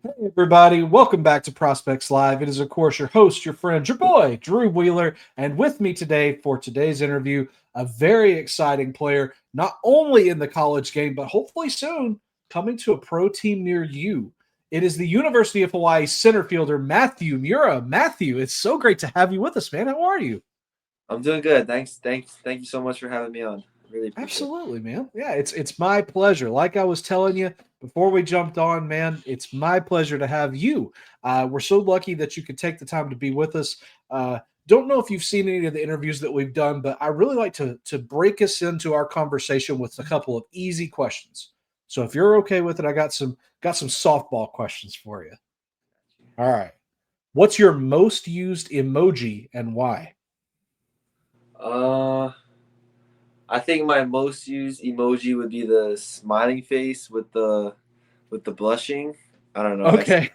Hey everybody, welcome back to Prospects Live. It is, of course, your host, your friend, your boy, Drew Wheeler, and with me today for today's interview, a very exciting player, not only in the college game, but hopefully soon coming to a pro team near you. It is the University of Hawaii Centerfielder Matthew Miura. Matthew, it's so great to have you with us, man. How are you? I'm doing good. Thank you so much for having me on. Really appreciate it. Absolutely, man. Yeah, it's my pleasure. Like I was telling you before we jumped on, man, it's my pleasure to have you. We're so lucky that you could take the time to be with us. Don't know if you've seen any of the interviews that we've done, but I really like to break us into our conversation with a couple of easy questions. So if you're okay with it, I got some softball questions for you. All right. What's your most used emoji and why? Uh, I think my most used emoji would be the smiling face with the blushing. I don't know. Okay.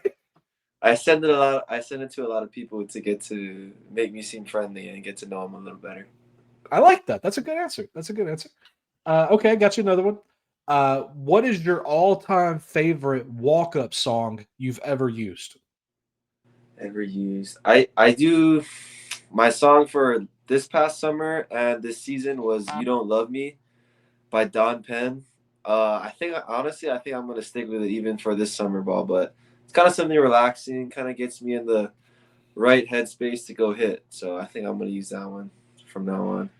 I send it a lot. I send it to a lot of people to get to make me seem friendly and get to know them a little better. I like that. That's a good answer. That's a good answer. Okay, got you another one. What is your all-time favorite walk-up song you've ever used? Ever used? I do. My song for this past summer and this season was "You Don't Love Me" by Don Penn. I think honestly, I think I'm gonna stick with it even for this summer ball. But it's kind of something relaxing, kind of gets me in the right headspace to go hit. So I think I'm gonna use that one from now on.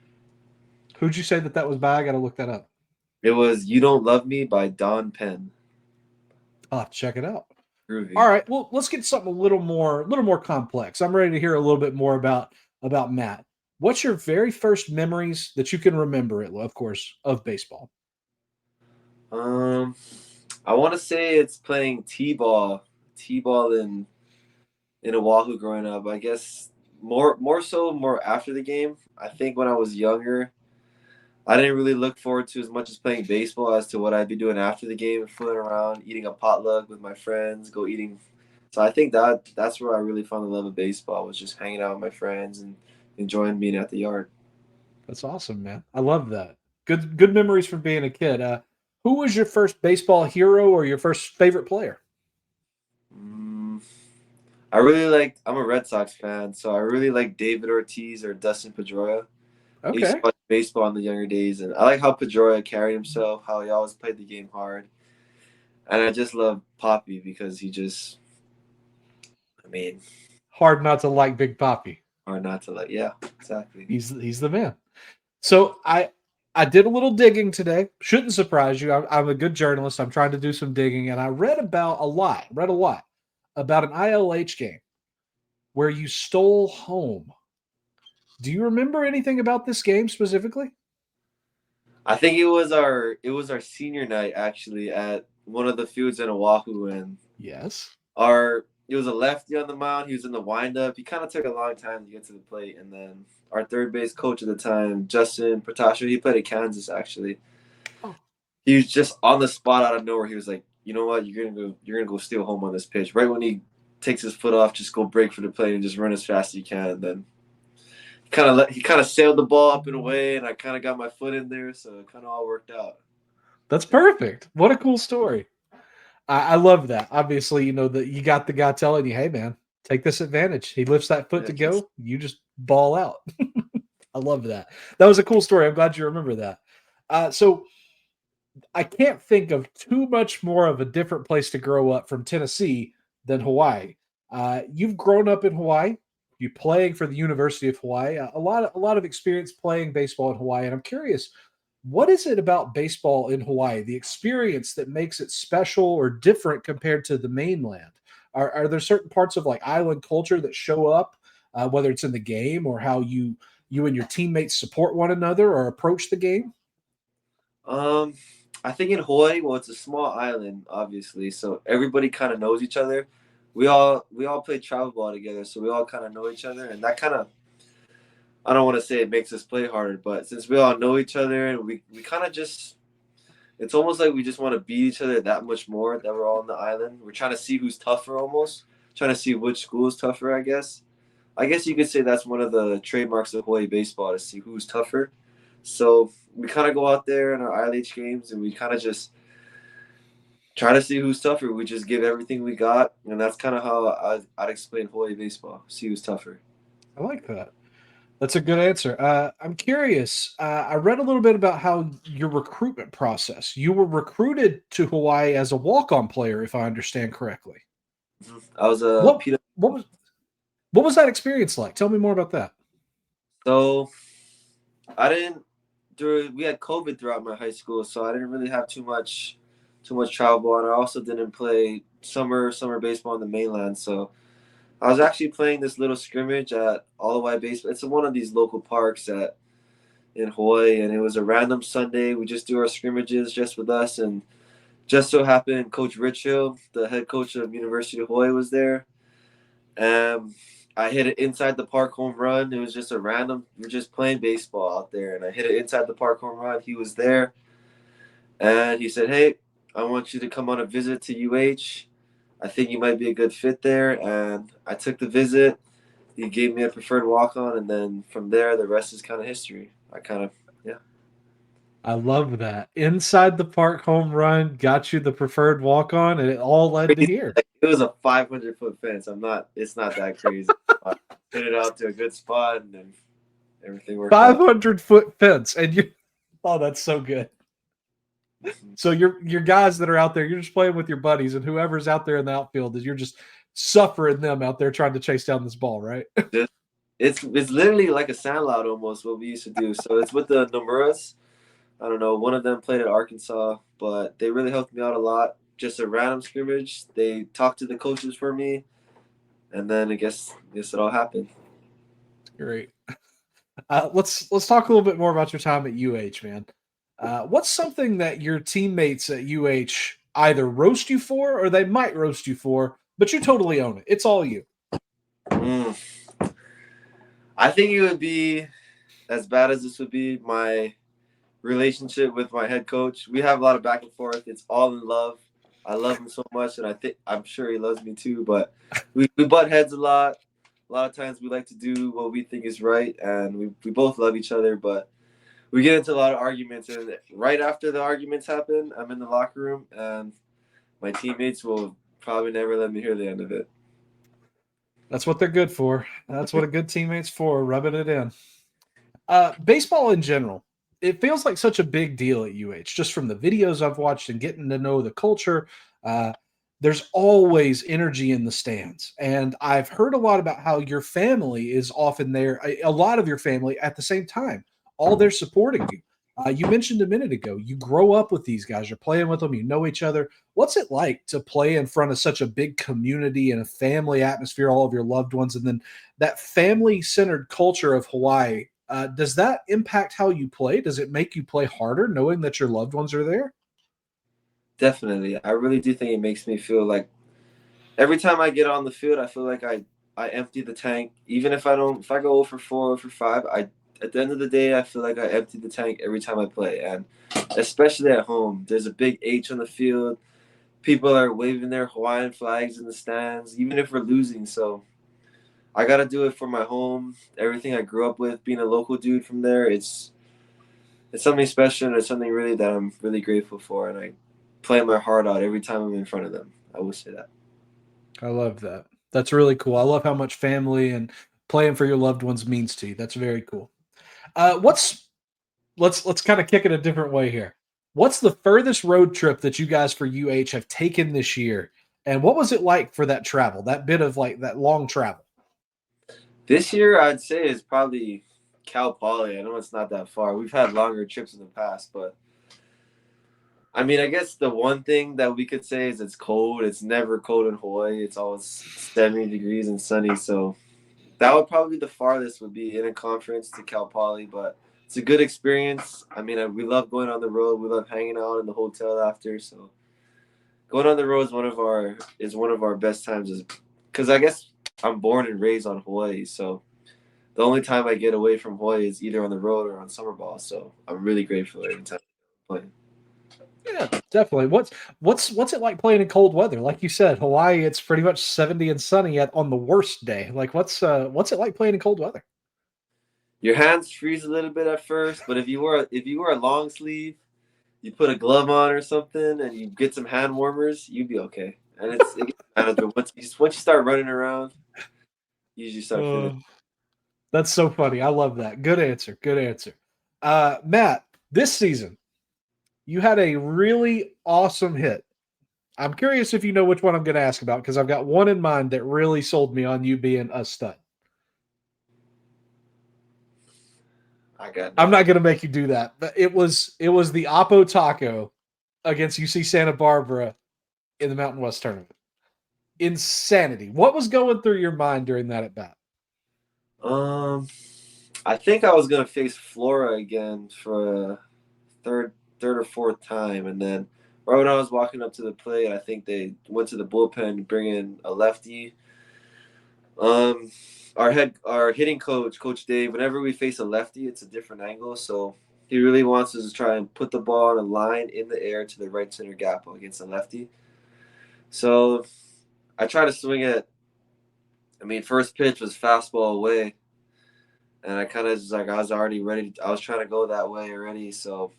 Who'd you say that was by? I got to look that up. It was "You Don't Love Me" by Don Penn. I'll have to check it out. All Groovy. right, well, let's get something a little more complex. I'm ready to hear a little bit more about Matt. What's your very first memories that you can remember? It, of course, of baseball. Um, I want to say it's playing t-ball in Oahu growing up. I guess more after the game. I think when I was younger, I didn't really look forward to as much as playing baseball as to what I'd be doing after the game, fooling around, eating a potluck with my friends, go eating. So I think that's where I really found the love of baseball was just hanging out with my friends and enjoying being at the yard. That's awesome, man. I love that. Good memories from being a kid. Who was your first baseball hero or your first favorite player? Mm, I really like. I'm a Red Sox fan, so I really like David Ortiz or Dustin Pedroia. I used to Okay. watch baseball in the younger days, and I like how Pedroia carried himself, how he always played the game hard, and I just love Poppy because he just, I mean, Hard not to like Big Poppy. hard not to like. Yeah, exactly. He's the man. So I did a little digging today. Shouldn't surprise you. I'm a good journalist. I'm trying to do some digging, and I read a lot about an ILH game where you stole home. Do you remember anything about this game specifically? I think it was our senior night actually at one of the fields in Oahu, and Yes. our it was a lefty on the mound. He was in the windup. He kind of took a long time to get to the plate, and then our third base coach at the time, Justin Patasio, he played at Kansas actually. Oh, He was just on the spot out of nowhere. He was like, "You know what? You're gonna go steal home on this pitch." Right when he takes his foot off, just go break for the plate and just run as fast as you can. And then he kind of sailed the ball up and away, and I kind of got my foot in there, so it kind of all worked out. that's perfect. What a cool story. I love that. Obviously, you know that you got the guy telling you, "Hey, man, take this advantage." He lifts that foot Yeah, to just go. You just ball out. I love that. That was a cool story. I'm glad you remember that. So I can't think of too much more of a different place to grow up from Tennessee than Hawaii. You've grown up in Hawaii. You playing for the University of Hawaii. A lot of experience playing baseball in Hawaii. And I'm curious, what is it about baseball in Hawaii, the experience that makes it special or different compared to the mainland? Are there certain parts of like island culture that show up, whether it's in the game or how you and your teammates support one another or approach the game? um, I think in Hawaii, well, it's a small island, obviously, so everybody kind of knows each other. We all play travel ball together, so we all kind of know each other, and that kind of I don't want to say it makes us play harder, but since we all know each other and we kind of just it's almost like we just want to beat each other that much more that we're all on the island. We're trying to see who's tougher almost, trying to see which school is tougher, I guess. I guess you could say that's one of the trademarks of Hawaii baseball to see who's tougher. So we kind of go out there in our ILH games and we kind of just try to see who's tougher. We just give everything we got, and that's kind of how I'd explain Hawaii baseball. See who's tougher. I like that. That's a good answer. I'm curious. I read a little bit about how your recruitment process. You were recruited to Hawaii as a walk-on player, if I understand correctly. I was a What PW. what was what was that experience like? Tell me more about that. So I didn't. We had COVID throughout my high school, so I didn't really have too much travel, and I also didn't play summer baseball on the mainland. So I was actually playing this little scrimmage at All Hawaii Baseball. It's one of these local parks in Hawaii, and it was a random Sunday. We just do our scrimmages just with us, and just so happened Coach Rich Hill, the head coach of University of Hawaii, was there. I hit it inside the park home run. It was just a random. We're just playing baseball out there, and I hit it inside the park home run. He was there, and he said, "Hey, I want you to come on a visit to UH. I think you might be a good fit there." And I took the visit. He gave me a preferred walk on, and then from there, the rest is kind of history. I kind of, yeah. I love that. Inside the park home run got you the preferred walk-on, and it all led to Crazy. here. Like, it was a 500-foot fence. It's not that crazy. I hit it out to a good spot, and then everything worked out. 500-foot fence, and you. Oh, that's so good. So your guys that are out there, you're just playing with your buddies, and whoever's out there in the outfield is you're just suffering them out there trying to chase down this ball, right? It's literally like a sandlot almost what we used to do. So it's with the Nomuras. I don't know. One of them played at Arkansas, but they really helped me out a lot. Just a random scrimmage. They talked to the coaches for me, and then I guess it all happened. Great. Let's talk a little bit more about your time at UH, man. What's something that your teammates at UH either roast you for or they might roast you for, but you totally own it? It's all you. Mm. I think it would be as bad as this would be. My relationship with my head coach. We have a lot of back and forth. It's all in love. I love him so much, and I'm sure he loves me too. But we butt heads a lot. A lot of times we like to do what we think is right, and we both love each other. But we get into a lot of arguments, and right after the arguments happen, I'm in the locker room, and my teammates will probably never let me hear the end of it. That's what they're good for. That's what a good teammate's for, rubbing it in. Baseball in general, it feels like such a big deal at UH, just from the videos I've watched and getting to know the culture. Uh, there's always energy in the stands. And I've heard a lot about how your family is often there, a lot of your family at the same time, all there supporting you. You mentioned a minute ago, you grow up with these guys, you're playing with them, you know each other. What's it like to play in front of such a big community and a family atmosphere, all of your loved ones, and then that family centered culture of Hawaii? Does that impact how you play? Does it make you play harder knowing that your loved ones are there? Definitely, I really do think it makes me feel like every time I get on the field, I feel like I empty the tank. Even if I go 0 for 4 or for 5, I at the end of the day, I feel like I empty the tank every time I play, and especially at home. There's a big H on the field. People are waving their Hawaiian flags in the stands, even if we're losing. So I gotta do it for my home. Everything I grew up with, being a local dude from there, it's something special, and it's something really that I'm really grateful for, and I play my heart out every time I'm in front of them. I will say that. I love that. That's really cool. I love how much family and playing for your loved ones means to you. That's very cool. What's let's kind of kick it a different way here. What's the furthest road trip that you guys for UH have taken this year? And what was it like for that travel, that bit of like that long travel? This year, I'd say is probably Cal Poly. I know it's not that far. We've had longer trips in the past, but I mean, I guess the one thing that we could say is it's cold. It's never cold in Hawaii. It's always 70 degrees and sunny. So that would probably be the farthest would be in a conference to Cal Poly, but it's a good experience. I mean, we love going on the road. We love hanging out in the hotel after. So going on the road is one of our best times, is because I guess I'm born and raised on Hawaii. So the only time I get away from Hawaii is either on the road or on summer ball. So I'm really grateful every time I'm playing. Yeah, definitely. What's it like playing in cold weather? Like you said, Hawaii, it's pretty much 70 and sunny at on the worst day. Like what's it like playing in cold weather? Your hands freeze a little bit at first, but if you wear a long sleeve, you put a glove on or something, and you get some hand warmers, you'd be okay. And it gets manageable. Once you start running around, you usually start feeling. That's so funny. I love that. Good answer. Good answer. Matt, this season, you had a really awesome hit. I'm curious if you know which one I'm going to ask about because I've got one in mind that really sold me on you being a stud. I got. I'm not going to make you do that, but it was the Oppo Taco against UC Santa Barbara in the Mountain West tournament. Insanity. What was going through your mind during that at bat? I think I was gonna face Flora again for a third or fourth time, and then right when I was walking up to the plate, I think they went to the bullpen to bring in a lefty. Um, our hitting coach, Coach Dave, whenever we face a lefty, it's a different angle. So he really wants us to try and put the ball on a line in the air to the right center gap against a lefty. So I try to swing it. I mean, first pitch was fastball away, and I kind of just like I was already ready. I was trying to go that way already, so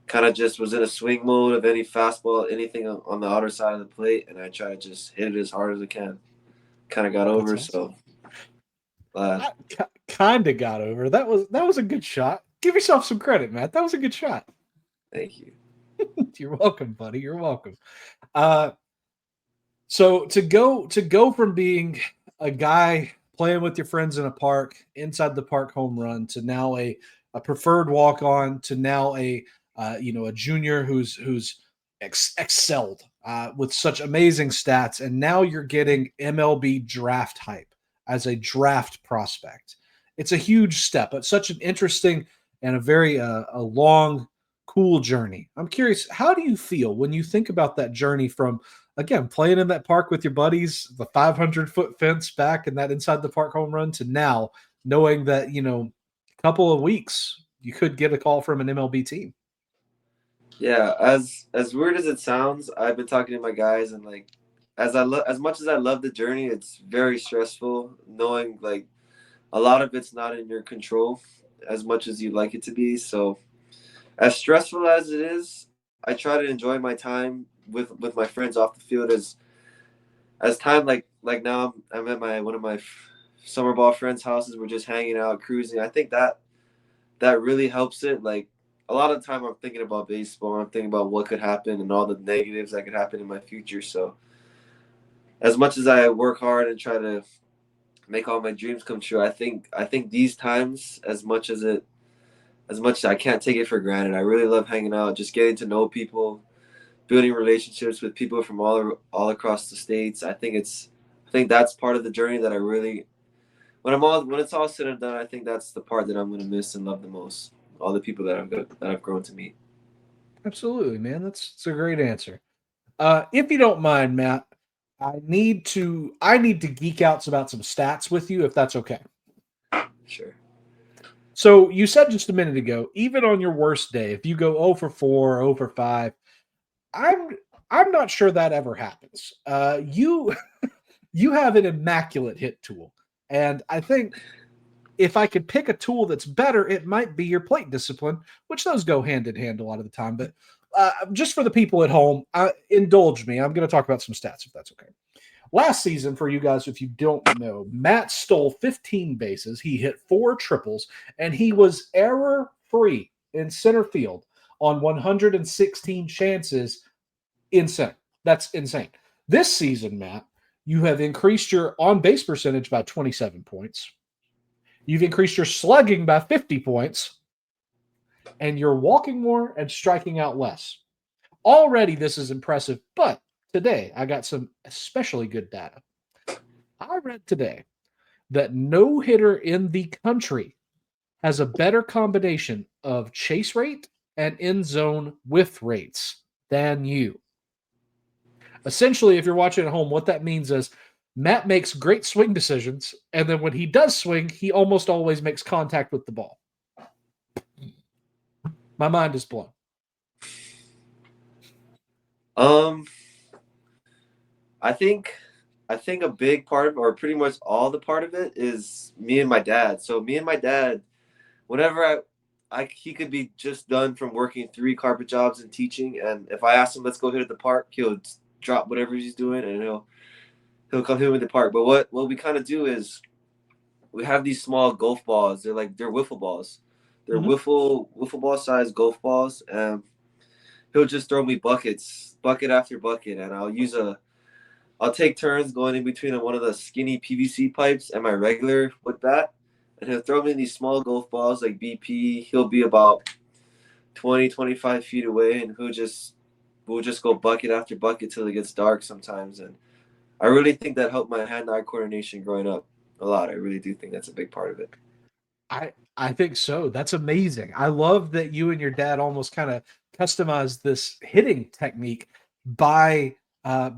kind of just was in a swing mode of any fastball, anything on the outer side of the plate, and I try to just hit it as hard as I can. Kind of got over, awesome. so Kind of got over. That was a good shot. Give yourself some credit, Matt. That was a good shot. thank you. You're welcome, buddy. You're welcome. So to go from being a guy playing with your friends in a park, inside the park home run, to now a preferred walk on, to now a a junior who's excelled with such amazing stats, and now you're getting MLB draft hype as a draft prospect. It's a huge step, but such an interesting and a very a long, cool journey. I'm curious, how do you feel when you think about that journey from again playing in that park with your buddies, the 500-foot fence back, and that inside the park home run to now knowing that a couple of weeks you could get a call from an MLB team? Yeah, as weird as it sounds, I've been talking to my guys, and like as much as I love the journey, it's very stressful knowing like a lot of it's not in your control as much as you'd like it to be. So as stressful as it is, I try to enjoy my time with my friends off the field as time like now I'm at one of my summer ball friends' houses. We're just hanging out, cruising. I think that really helps it. Like a lot of the time I'm thinking about baseball. I'm thinking about what could happen and all the negatives that could happen in my future. So as much as I work hard and try to make all my dreams come true, I think these times, as much as I can't take it for granted, I really love hanging out, just getting to know people, building relationships with people from all across the states. I think that's part of the journey that I really when it's all said and done, I think that's the part that I'm gonna miss and love the most. All the people that I've grown to meet. Absolutely, man. That's a great answer. If you don't mind, Matt, I need to geek out about some stats with you, if that's okay. Sure. So you said just a minute ago, even on your worst day, if you go 0 for 4, 0 for 5, I'm I'm not sure that ever happens. You you have an immaculate hit tool, and I think if I could pick a tool that's better, it might be your plate discipline, which those go hand in hand a lot of the time. But just for the people at home, indulge me. I'm going to talk about some stats if that's okay. Last season, for you guys, if you don't know, Matt stole 15 bases. He hit 4 triples, and he was error free in center field on 116 chances in center. That's insane. This season, Matt, you have increased your on base percentage by 27 points. You've increased your slugging by 50 points, and you're walking more and striking out less. Already, this is impressive, but today I got some especially good data. I read today that no hitter in the country has a better combination of chase rate and end zone width rates than you. Essentially, if you're watching at home, what that means is Matt makes great swing decisions, and then when he does swing, he almost always makes contact with the ball. My mind is blown. Um, I think I think a big part of, or pretty much all the part of it is me and my dad. So me and my dad, whenever he could be just done from working 3 carpet jobs and teaching, and if I ask him let's go hit at the park, he'll drop whatever he's doing and he'll come hit with the park. But what we kind of do is we have these small golf balls. They're wiffle balls. They're Mhm. wiffle ball sized golf balls, and he'll just throw me buckets, bucket after bucket, and I'll take turns going in between one of the skinny PVC pipes and my regular wood bat, and he'll throw me these small golf balls like BP. He'll be about 20, 25 feet away, and we'll just go bucket after bucket till it gets dark sometimes. And I really think that helped my hand-eye coordination growing up a lot. I really do think that's a big part of it. I think so. That's amazing. I love that you and your dad almost kind of customized this hitting technique by uh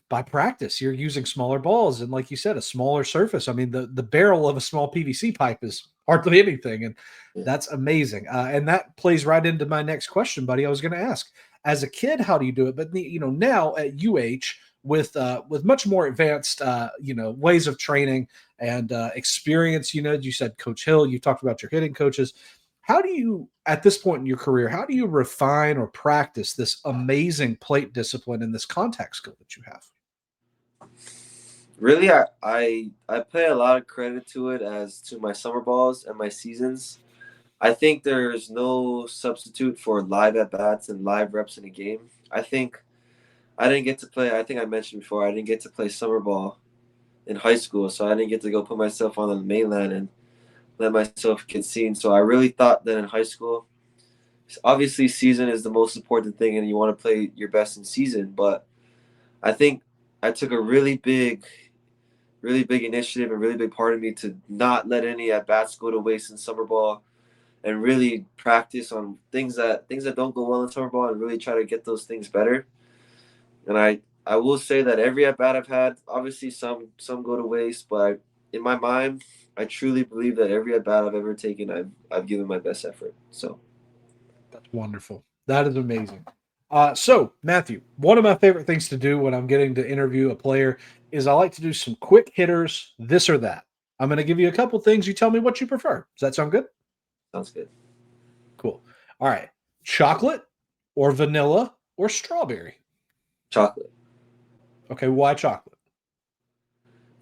by practice. You're using smaller balls and like you said, a smaller surface. I mean, the barrel of a small PVC pipe is hardly anything, and Yeah. that's amazing. And that plays right into my next question, buddy. I was going to ask, as a kid, how do you do it? But now at UH with much more advanced ways of training and experience. You said Coach Hill, you talked about your hitting coaches. How do you, at this point in your career, how do you refine or practice this amazing plate discipline and this contact skill that you have? Really, I pay a lot of credit to it as to my summer balls and my seasons. I think there's no substitute for live at bats and live reps in a game. I think I didn't get to play. I think I mentioned before I didn't get to play summer ball in high school, so I didn't get to go put myself on the mainland and let myself get seen. So I really thought that in high school, obviously season is the most important thing, and you want to play your best in season. But I think I took a really big initiative and really big part of me to not let any at bats go to waste in summer ball, and really practice on things that don't go well in summer ball and really try to get those things better. And I will say that every at bat I've had, obviously some go to waste, but in my mind, I truly believe that every at bat I've ever taken, I've given my best effort. So That's wonderful. That is amazing. So, Matthew, one of my favorite things to do when I'm getting to interview a player is I like to do some quick hitters, this or that. I'm going to give you a couple things. You tell me what you prefer. Does that sound good? sounds good. Cool. All right. Chocolate or vanilla or strawberry? Chocolate. Okay. Why chocolate?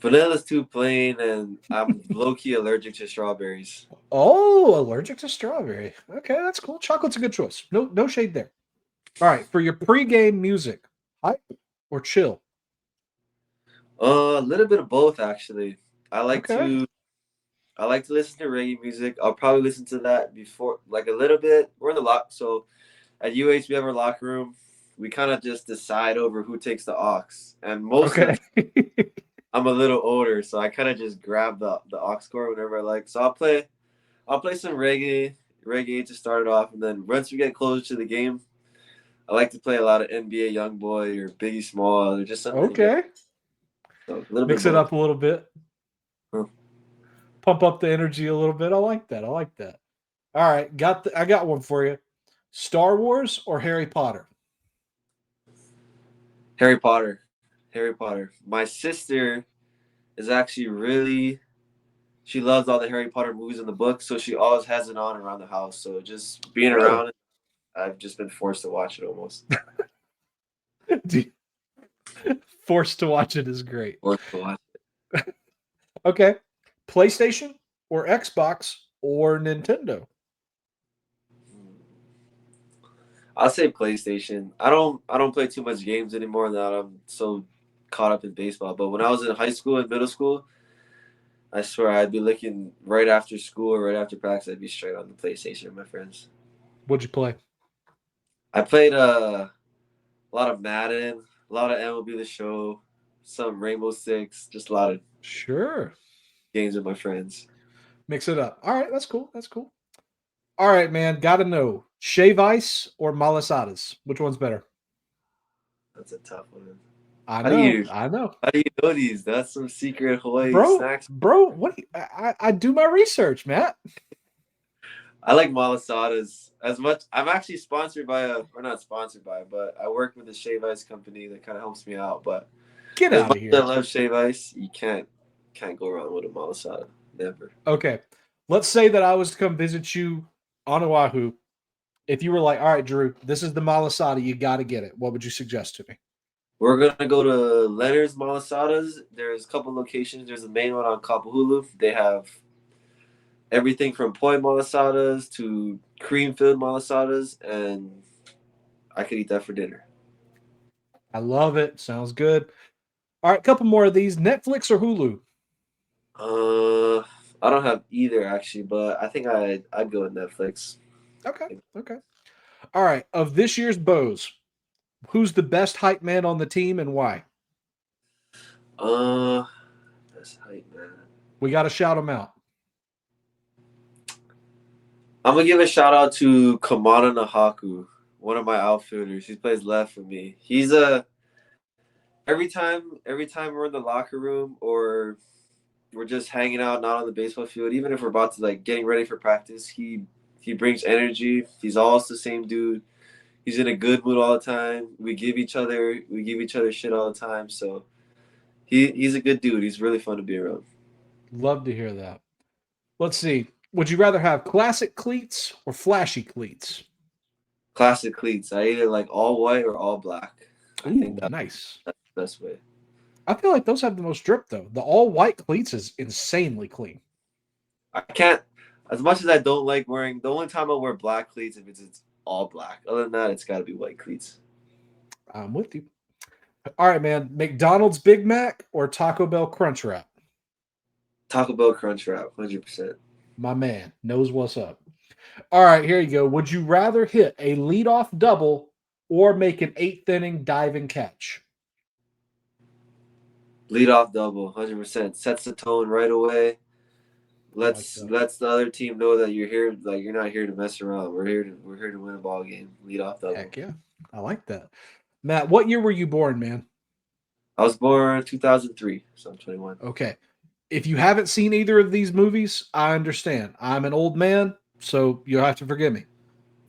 Vanilla's too plain, and I'm low key allergic to strawberries. Oh, allergic to strawberry. Okay, that's cool. Chocolate's a good choice. No shade there. All right. For your pregame music, hype or chill? A little bit of both, actually. I like Okay. to I like to listen to reggae music. I'll probably listen to that before, like a little bit. We're in the lock, so at UH we have our locker room. We kind of just decide over who takes the aux, and most of the Okay. time I'm a little older, so I kind of just grab the aux core whenever I like. So I'll play some reggae to start it off, and then once we get closer to the game, I like to play a lot of NBA YoungBoy or Biggie Small or just something to get. Okay. So a little bit of Mix it both. up a little bit. Huh. Pump up the energy a little bit. I like that. I like that. All right, I got one for you. Star Wars or Harry Potter? Harry Potter. Harry Potter. My sister is actually she loves all the Harry Potter movies and the books, so she always has it on around the house. So just being Really? around it, I've just been forced to watch it almost. Forced to watch it is great. Forced to watch Okay. PlayStation or Xbox or Nintendo? it. I'll say PlayStation. I don't play too much games anymore now that I'm so caught up in baseball. But when I was in high school and middle school, I swear I'd be looking right after school or right after practice, I'd be straight on the PlayStation with my friends. What'd you play? I played a lot of Madden, a lot of MLB The Show, some Rainbow Six, just a lot of Sure. games with my friends. Mix it up. All right, that's cool. That's cool. All right, man. Gotta know. Shave ice or malasadas? Which one's better? That's a tough one. I How do know. you I know. how do you know these? That's some secret Hawaii Bro, snacks. bro, what I do my research, Matt. I like malasadas as much. I'm actually sponsored by or not sponsored by, but I work with a shave ice company that kind of helps me out. But Get as out much of as I here. love shave ice, you can't go wrong with a malasada. Never. Okay. Let's say that I was to come visit you on Oahu, if you were like, all right, Drew, this is the malasada, you got to get it. What would you suggest to me? We're gonna go to Leonard's Malasadas. There's a couple locations. There's a main one on Kapahulu. They have everything from poi malasadas to cream-filled malasadas, and I could eat that for dinner. I love it. Sounds good. All right, a couple more of these. Netflix or Hulu? I don't have either actually, but I think I'd go with Netflix. Okay. All right, of this year's Bows, who's the best hype man on the team and why? Uh, that's hype, man. We got to shout them out. I'm gonna give a shout out to Kamana Nahaku, one of my outfielders. He plays left for me. He's a every time we're in the locker room or we're just hanging out, not on the baseball field, even if we're about to like getting ready for practice, he brings energy. He's always the same dude. He's in a good mood all the time. We give each other shit all the time. So he's a good dude. He's really fun to be around. Love to hear that. Let's see. Would you rather have classic cleats or flashy cleats? Classic cleats. I either like all white or all black. I think Nice. That's the best way. I feel like those have the most drip, though. The all white cleats is insanely clean. I can't, as much as I don't like wearing, the only time I wear black cleats if it's all black. Other than that, it's got to be white cleats. I'm with you. All right, man. McDonald's Big Mac or Taco Bell Crunch Wrap? Taco Bell Crunch Wrap, 100%. My man knows what's up. All right, here you go. Would you rather hit a leadoff double or make an 8th inning diving catch? Leadoff double, 100%. Sets the tone right away. Lets the other team know that you're here. Like you're not here to mess around. We're here to win a ball game. Leadoff double. Heck yeah, I like that. Matt, what year were you born, man? I was born 2003, so I'm 21. Okay. If you haven't seen either of these movies, I understand. I'm an old man, so you'll have to forgive me.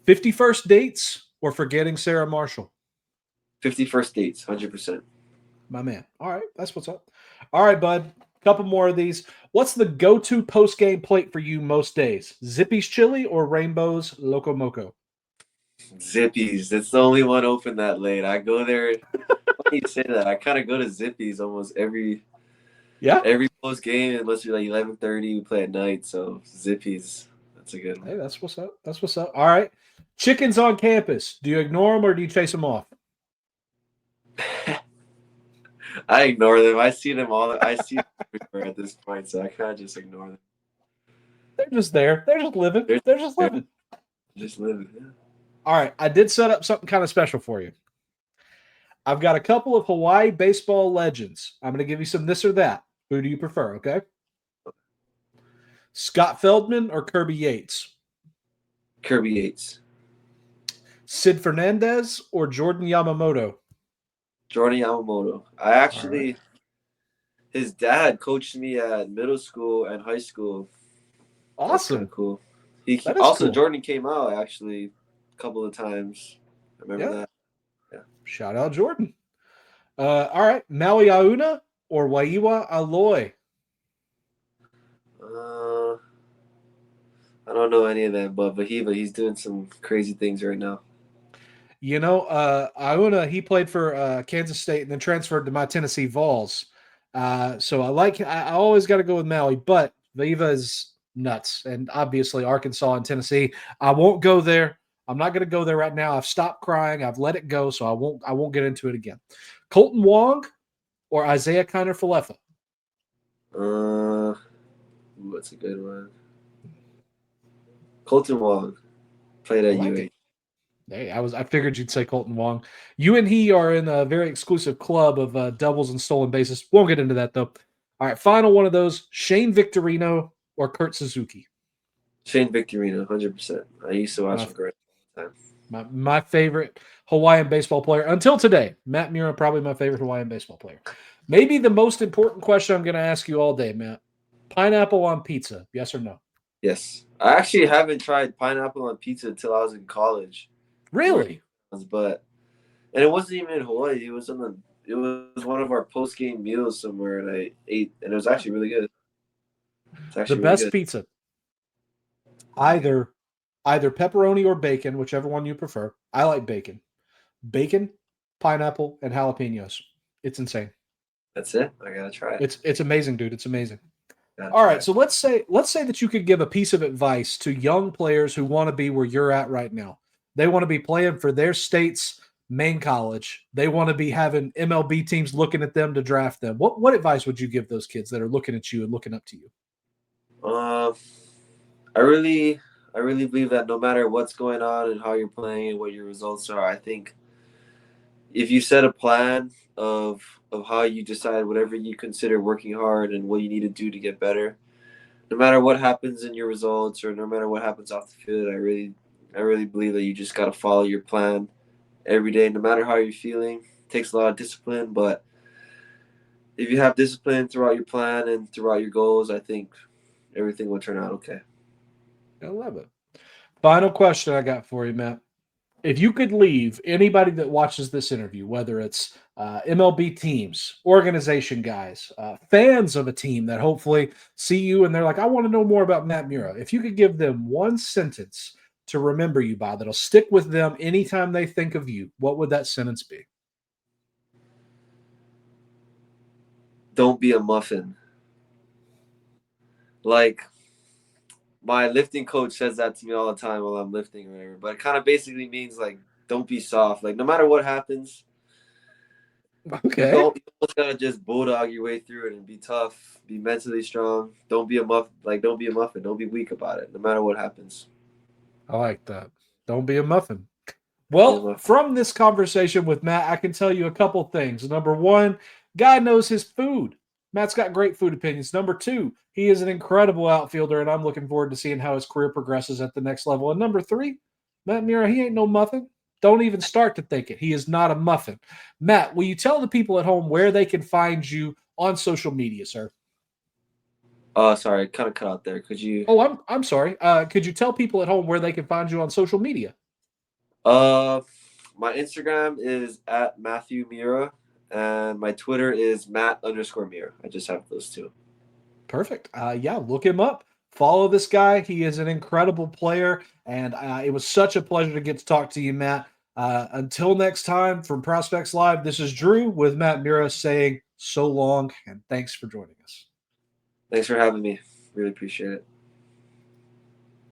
51st Dates or Forgetting Sarah Marshall? 51st Dates, 100%. My man. All right, that's what's up. All right, bud. Couple more of these. What's the go-to post-game plate for you most days? Zippy's Chili or Rainbow's Loco Moco? Zippy's. That's the only one open that late. I go there. Funny you say that. I kind of go to Zippy's almost every post game unless you're like 11:30. We play at night, so Zippy's. That's a good one. Hey, that's what's up. That's what's up. All right. Chickens on campus. Do you ignore them or do you chase them off? I ignore them. I see them all. I see them everywhere at this point, so I kind of just ignore them. They're just there. They're just living. They're just living. Just living. Yeah. All right. I did set up something kind of special for you. I've got a couple of Hawaii baseball legends. I'm going to give you some this or that. Who do you prefer? Okay. Scott Feldman or Kirby Yates? Kirby Yates. Sid Fernandez or Jordan Yamamoto? Jordan Yamamoto. I actually, his dad coached me at middle school and high school. Awesome. Cool. He also cool. Jordan came out actually a couple of times. I remember that. Yeah. Shout out Jordan. All right. Maui Auna or Waiwa Aloy? I don't know any of them, but Vahiva, he's doing some crazy things right now. You know, Auna, he played for Kansas State and then transferred to my Tennessee Vols. So I always got to go with Maui, but Vahiva is nuts. And obviously Arkansas and Tennessee. I won't go there. I'm not going to go there right now. I've stopped crying. I've let it go, so I won't get into it again. Colton Wong or Isaiah Kiner-Falefa? That's a good one. Colton Wong played at UA. Hey, I figured you'd say Colton Wong. You and he are in a very exclusive club of doubles and stolen bases. Won't get into that, though. All right, final one of those. Shane Victorino or Kurt Suzuki? Shane Victorino, 100%. I used to watch him all the time. My favorite Hawaiian baseball player until today. Matt Miura, probably my favorite Hawaiian baseball player. Maybe the most important question I'm going to ask you all day, Matt. Pineapple on pizza, yes or no? Yes. I actually haven't tried pineapple on pizza until I was in college. Really? And it wasn't even in Hawaii. It was one of our post-game meals somewhere, and I ate, and it was actually really good. The best pizza. Either either pepperoni or bacon, whichever one you prefer. I like bacon. Bacon, pineapple, and jalapenos. It's insane. That's it. I gotta try it. It's amazing, dude. It's amazing. Gotta All try right, it. so let's say that you could give a piece of advice to young players who want to be where you're at right now. They want to be playing for their state's main college. They want to be having MLB teams looking at them to draft them. What advice would you give those kids that are looking at you and looking up to you? Uh, I really believe that no matter what's going on and how you're playing and what your results are, I think if you set a plan of how you decide whatever you consider working hard and what you need to do to get better, no matter what happens in your results or no matter what happens off the field, I really believe that you just gotta follow your plan every day, no matter how you're feeling. It takes a lot of discipline, but if you have discipline throughout your plan and throughout your goals, I think everything will turn out okay. I love it. Final question I got for you, Matt. If you could leave anybody that watches this interview, whether it's MLB teams, organization guys, fans of a team that hopefully see you and they're like, I want to know more about Matt Miura. If you could give them one sentence to remember you by that'll stick with them anytime they think of you, what would that sentence be? Don't be a muffin. Like my lifting coach says that to me all the time while I'm lifting or whatever. But it kind of basically means like don't be soft. Like no matter what happens, Okay. you almost gotta just bulldog your way through it and be tough, be mentally strong. Don't be a muff. Like don't be a muffin. Don't be weak about it. No matter what happens. I like that. Don't be a muffin. Be a Well, muffin. from this conversation with Matt, I can tell you a couple things. Number one, guy knows his food. Matt's got great food opinions. Number two, he is an incredible outfielder, and I'm looking forward to seeing how his career progresses at the next level. And number three, Matt Miura, he ain't no muffin. Don't even start to think it. He is not a muffin. Matt, will you tell the people at home where they can find you on social media, sir? Oh, sorry, kind of cut out there. Could you? Oh, I'm sorry. Could you tell people at home where they can find you on social media? Uh, my Instagram is at Matthew Miura, and my Twitter is Matt_Miura. I just have those two. Perfect. Yeah, look him up. Follow this guy. He is an incredible player, and it was such a pleasure to get to talk to you, Matt. Until next time, from Prospects Live, this is Drew with Matt Miura saying so long, and thanks for joining us. Thanks for having me. Really appreciate it.